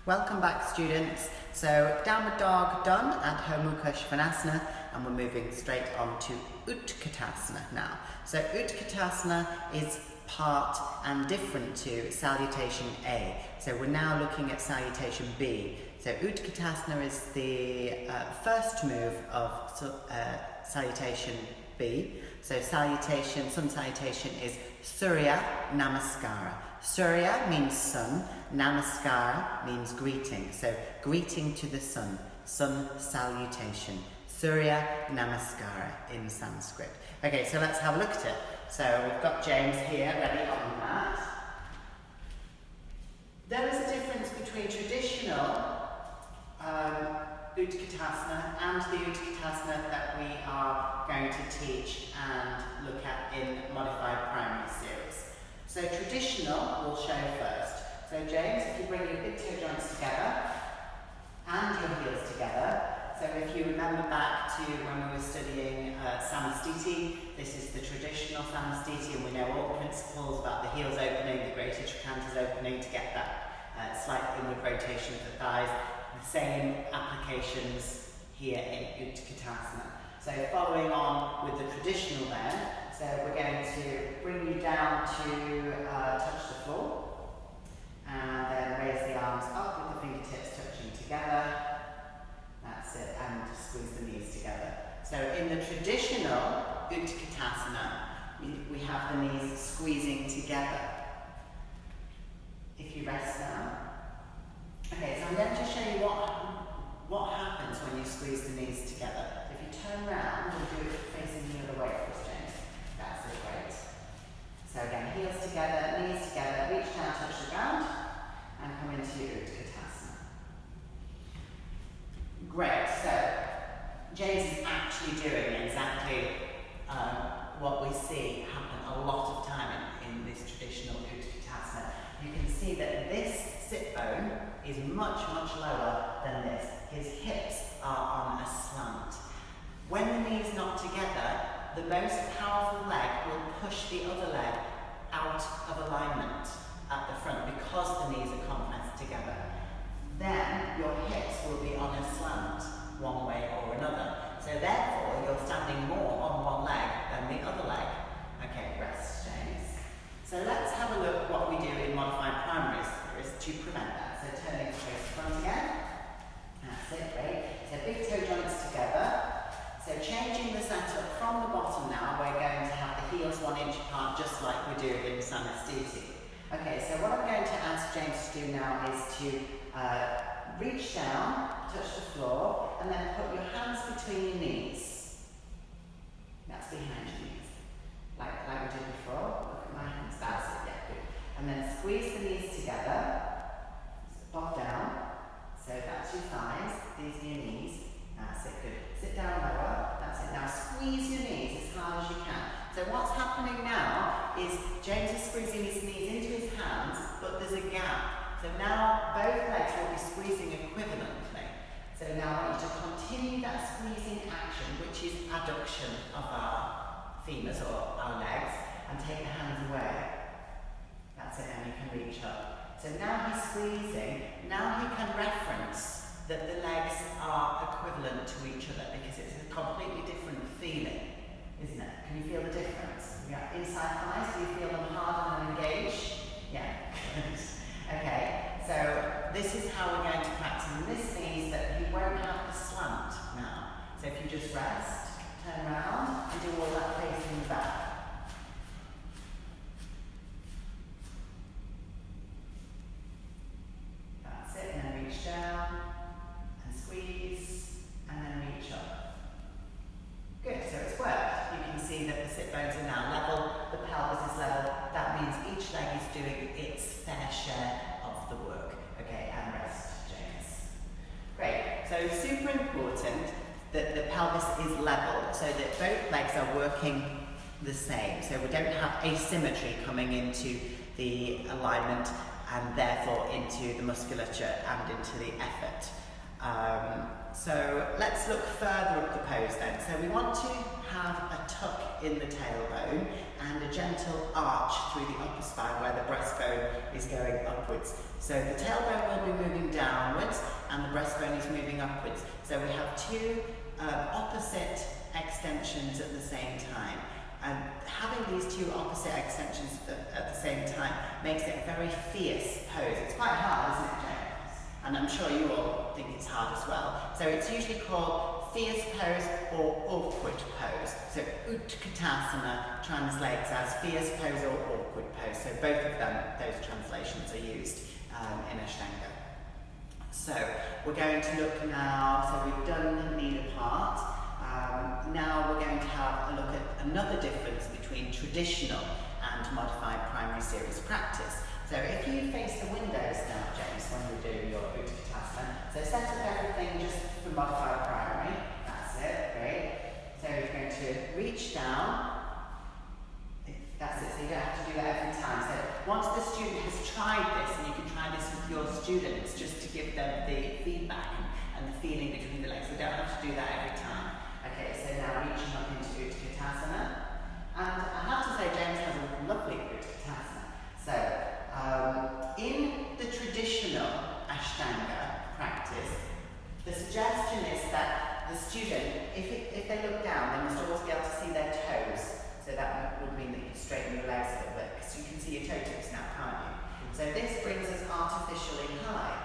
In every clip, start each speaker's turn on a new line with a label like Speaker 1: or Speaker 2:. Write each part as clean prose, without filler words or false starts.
Speaker 1: Welcome back, students. So downward dog done at Adho Mukha Svanasana, and we're moving straight on to Utkatasana now. So Utkatasana is part and different to Salutation A. So we're now looking at Salutation B. So Utkatasana is the first move of Salutation B. So salutation, sun salutation is Surya Namaskara. Surya means sun, Namaskara means greeting. So greeting to the sun, sun salutation. Surya Namaskara in Sanskrit. Okay, so let's have a look at it. So we've got James here ready on the mat. There is a difference between traditional Utkatasana and the Utkatasana that we are going to teach and look at in Modified Primary Series. So traditional we'll show first. So James, if you bring your big toe joints together and your heels together. So if you remember back to when we were studying Samastiti, this is the traditional Samastiti, and we know all the principles about the heels opening, the greater trochanter opening to get that slight inward rotation of the thighs. The same applications here in Utkatasana. So following on with the traditional then, so we're going to bring you down to touch the floor, and then raise the arms up with the fingertips touching together. That's it, and squeeze the knees together. So in the traditional Utkatasana, we have the knees squeezing together. If you rest now. Okay, so I'm going to show you what happens when you squeeze the knees together. If you turn around, we'll do it facing the other way for us, James. That's it, great. So again, heels together, knees together, reach down, touch the ground, and come into your Utkatasana. Great, so James is actually doing exactly what we see happen a lot of time in this traditional Utkatasana. You can see that this sit bone is much, much lower than this. His hips are on a slant. When the knees knock together, the most powerful leg will push the other leg out of alignment at the front because the knees are compressed together. Then your hips will be on a slant one way or another. So therefore, you're standing more on one leg than the other leg. Okay, rest, James. So let's have a look what we do in Modified Primary Series to prevent that. So turning face front again. That's it, great. So big toe joints together. So changing the setup from the bottom now, we're going to have the heels 1 inch apart, just like we do in Samastiti. Okay, so what I'm going to ask James to do now is to reach down, touch the floor, and then put your hands between your knees. That's behind your knees. Like we did before. Look at my hands. That's it, yeah, good. And then squeeze the knees together. Bob down. So that's your thighs. These are your knees. That's it, good. Sit down lower. That's it. Now squeeze your knees as hard as you can. So what's happening now is James is squeezing his knees into his hands, but there's a gap. So now both legs will be squeezing equivalently. So now I want you to continue that squeezing action, which is adduction of our femurs or our legs, and take the hands away. That's it, and you can reach up. So now he's squeezing. Now he can reference that the legs are equivalent to each other because it's a completely different feeling, isn't it? Can you feel the difference? Yeah. Inside thighs, do you feel them hard and engaged? Yeah. Okay, so this is how we're going to practice. And this means that you won't have the slant now. So if you just rest, turn around, and do all that facing the back. That's it, and then reach down, and squeeze, and then reach up. Good, so it's worked. You can see that the sit bones are now level, the pelvis is level. That means each leg is doing its fair share of the work. Okay, and rest, James. Great, so super important that the pelvis is level so that both legs are working the same. So we don't have asymmetry coming into the alignment and therefore into the musculature and into the effort. So let's look further at the pose then. So we want to have a tuck in the tailbone and a gentle arch through the upper spine where the breastbone is going upwards. So the tailbone will be moving down breastbone is moving upwards. So we have two opposite extensions at the same time. And having these two opposite extensions at the same time makes it a very fierce pose. It's quite hard, isn't it, James? And I'm sure you all think it's hard as well. So it's usually called fierce pose or awkward pose. So Utkatasana translates as fierce pose or awkward pose. So both of them, those translations are used in Ashtanga. So we're going to look now, so we've done knee apart. Now we're going to have a look at another difference between traditional and modified primary series practice. So if you face the windows now, James, when we do your Utkatasana, so set up everything just for modified primary. That's it, great. So you're going to reach down. That's it, so you don't have to do that every time. So once the student has tried this, and you can try this with your students just to give them the feedback and the feeling between the legs. You don't have to do that every time. Okay, so now reaching up into Utkatasana. And I have to say, James has a lovely Utkatasana. So, in the traditional Ashtanga practice, the suggestion is that the student, if they look down, they must always be able to see their toes. So that would mean that you straighten your legs a little bit, because you can see your toe tips now, can't you? So this brings us artificially high.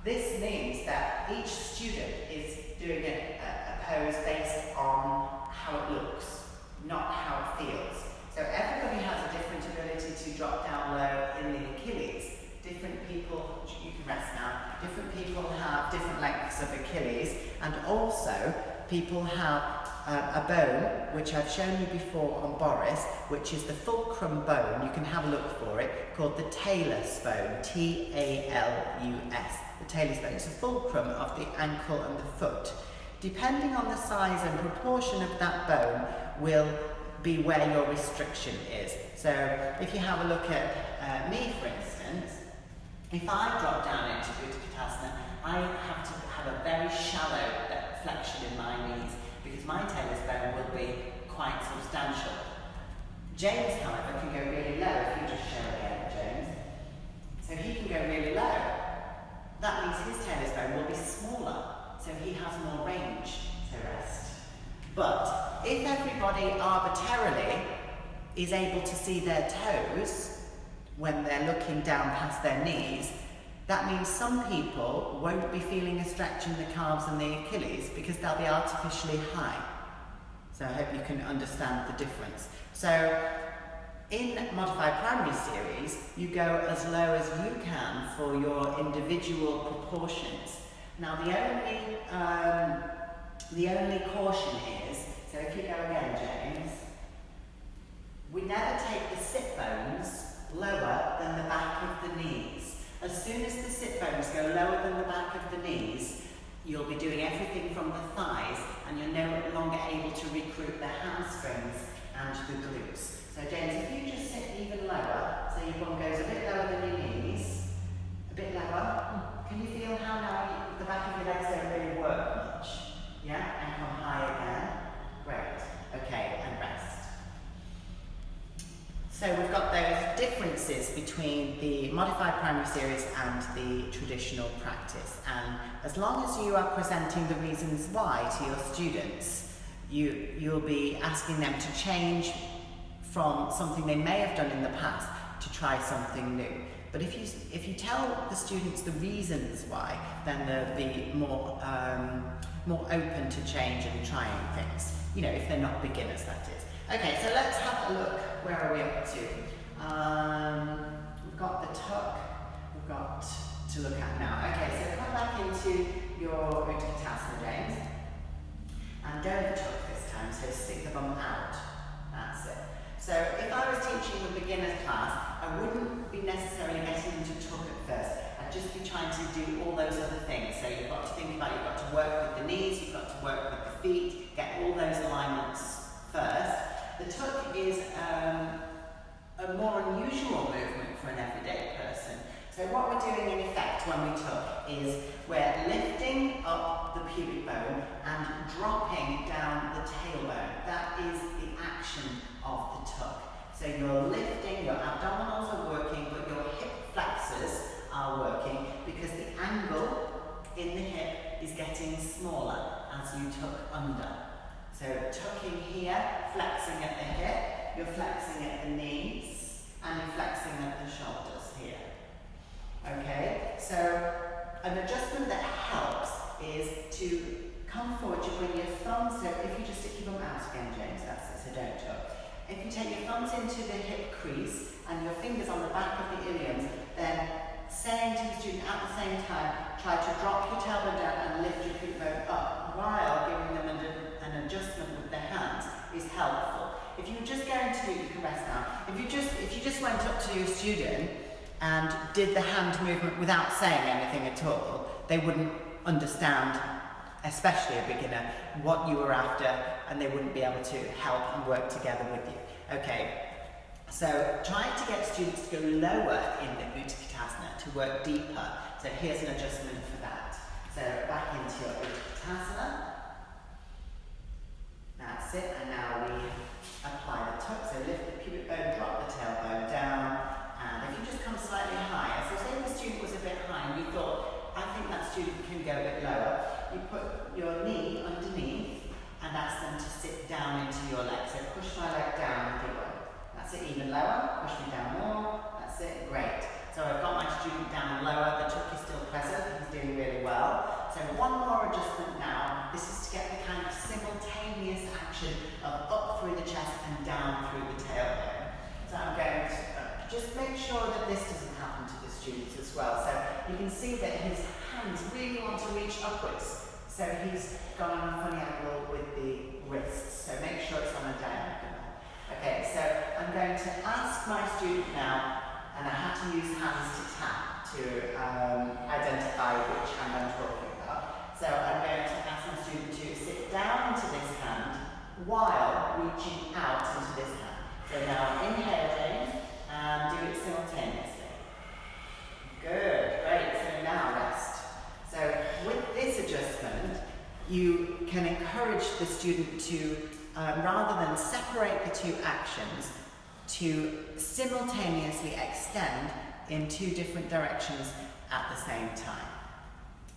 Speaker 1: This means that each student is doing a pose based on how it looks, not how it feels. So everybody has a different ability to drop down low in the Achilles. Different people, you can rest now, different people have different lengths of Achilles, and also people have a bone, which I've shown you before on Boris, which is the fulcrum bone. You can have a look for it, called the talus bone, T-A-L-U-S. The talus bone. It's a fulcrum of the ankle and the foot. Depending on the size and proportion of that bone will be where your restriction is. So if you have a look at me, for instance, if I drop down into Utkatasana, I have to have a very shallow flexion in my knees, because my talus bone will be quite substantial. James, however, can go really low. If you just show again, James. So he can go really low. That means his talus bone will be smaller, so he has more range to rest. But if everybody arbitrarily is able to see their toes when they're looking down past their knees, that means some people won't be feeling a stretch in the calves and the Achilles because they'll be artificially high. So I hope you can understand the difference. So in Modified Primary Series, you go as low as you can for your individual proportions. Now the only caution is, so if you go again, James, we never take the sit bones lower than the back of the knees. As soon as the sit bones go lower than the back of the knees, you'll be doing everything from the thighs, and you're no longer able to recruit the hamstrings and the glutes. So James, if you just sit even lower, so your bum goes a bit lower than your knees, a bit lower, can you feel how now the back of your legs don't really work much? Yeah? And come high again. Great. Okay, and rest. So we've got those differences between the Modified Primary Series and the traditional practice. And as long as you are presenting the reasons why to your students, you'll be asking them to change from something they may have done in the past to try something new. But if you tell the students the reasons why, then they'll be more open to change and trying things. You know, if they're not beginners, that is. Okay, so let's have a look. Where are we up to? We've got the tuck. We've got to look at now. Okay, so come back into your Utkatasana, James. And don't tuck this time, so stick the bum out. That's it. So if I was teaching a beginner's class, I wouldn't be necessarily getting them to tuck at first. I'd just be trying to do all those other things. So you've got to think about, you've got to work with the knees, you've got to work with the feet, get all those alignments first. The tuck is a more unusual movement for an everyday person. So what we're doing in effect when we tuck is we're lifting up the pubic bone and dropping down the tailbone. That is the action of the tuck. So you're lifting, your abdominals are working, but your hip flexors are working because the angle in the hip is getting smaller as you tuck under. So tucking here, flexing at the hip, you're flexing at the knees, and you're flexing at the shoulders here. Okay, so an adjustment that helps is to come forward, you bring your thumbs, so if you just stick your thumb out again, James, that's it, so don't tuck. If you take your thumbs into the hip crease and your fingers on the back of the iliums, then saying to the student at the same time, try to drop your tailbone down and lift your feet bone up while giving them an adjustment with the hands is helpful. If you were just going to do, you can rest now. If you just went up to your student and did the hand movement without saying anything at all, they wouldn't understand, especially a beginner, what you were after, and they wouldn't be able to help and work together with you. Okay, so trying to get students to go lower in the Utkatasana, to work deeper. So here's an adjustment for that. So back into your Utkatasana. That's it, and now we apply the tuck. So lift the pubic bone, drop the tailbone down, and if you just come slightly higher, so say the student was a bit high and you thought, I think that student can go a bit lower, you put your knee underneath and ask them to sit down into your leg. So push my leg down with your bone. That's it, even lower, push me down more, that's it, great. So I've got my student down lower, the tuck is still present, he's doing really well. So one more adjustment now, this is to get the kind of simultaneous action of up through the chest and down through the tailbone. So I'm going to just make sure that this doesn't happen to the students as well. So you can see that his hands really want to reach upwards. So he's gone on a funny angle with the wrists. So make sure it's on a diagonal. Okay, so I'm going to ask my student now, and I have to use hands to tap to identify which hand I'm talking about. So I'm going to ask my student to sit down into this hand while reaching out into this hand. So now inhale, James, and do it simultaneously. Good, great, so now rest. So with this adjustment, you can encourage the student to, rather than separate the two actions, to simultaneously extend in two different directions at the same time.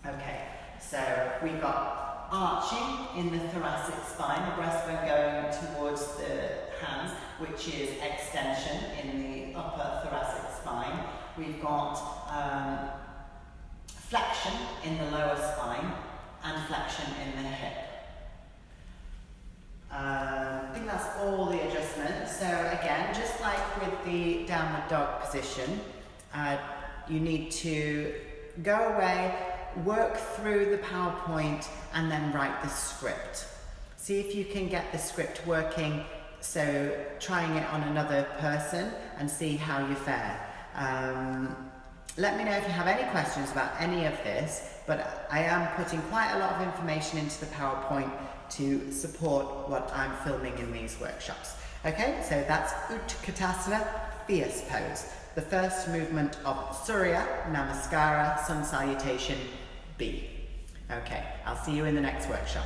Speaker 1: Okay, so we've got arching in the thoracic spine, the breastbone going towards the hands, which is extension in the upper thoracic spine. We've got flexion in the lower spine and flexion in the hip. I think that's all the adjustments. So again, just like with the downward dog position, you need to go away, work through the PowerPoint, and then write the script. See if you can get the script working, so trying it on another person and see how you fare. Let me know if you have any questions about any of this, but I am putting quite a lot of information into the PowerPoint to support what I'm filming in these workshops. Okay, so that's Utkatasana, fierce pose. The first movement of Surya Namaskara, Sun Salutation, B. Okay, I'll see you in the next workshop.